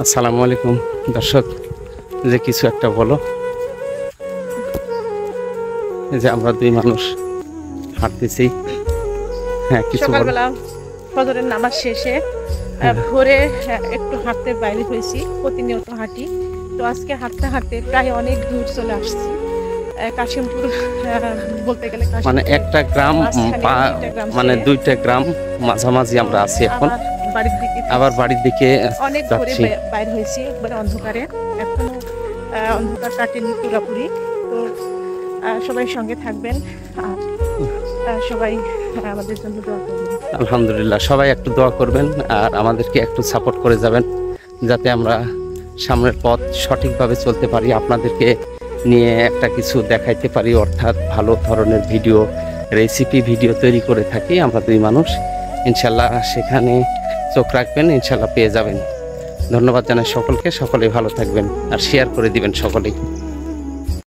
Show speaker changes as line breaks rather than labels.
আসসালামু আলাইকুম দর্শক, যে কিছু একটা বলো। যে আমরা দুই মানুষ হাঁটতেছি। হ্যাঁ, কিছু বলো।
সকালবেলা ফজরের নামাজ শেষে ভোরে একটু হাঁটতে বাইরে হয়েছি, প্রতিনিয়ত হাঁটি। তো আজকে হাঁটতে হাঁটতে প্রায় অনেক দূর চলে আসছি। কাশিমপুর বলতে গেলে
মানে একটা গ্রাম মানে দুইটা গ্রাম মাঝামাঝি আমরা আছি এখন। আবার বাড়ির দিকে
অনেক ভোরে বাইর হয়েছি, একবারে অন্ধকারে, এখনো অন্ধকার কাটেনি পুরোপুরি। তো সবাই সঙ্গে থাকবেন আর সবাই আমাদের জন্য দোয়া করবেন।
আলহামদুলিল্লাহ, সবাই একটু দোয়া করবেন আর আমাদেরকে একটু সাপোর্ট করে যাবেন, যাতে আমরা সামনের পথ সঠিকভাবে চলতে পারি, আপনাদেরকে নিয়ে একটা কিছু দেখাইতে পারি। অর্থাৎ ভালো ধরনের ভিডিও, রেসিপি ভিডিও তৈরি করে থাকি আমরা দুই মানুষ। ইনশাল্লাহ সেখানে চোখ রাখবেন, ইনশাল্লাহ পেয়ে যাবেন। ধন্যবাদ জানাই সকলকে, সকলেই ভালো থাকবেন আর শেয়ার করে দিবেন সকলেই।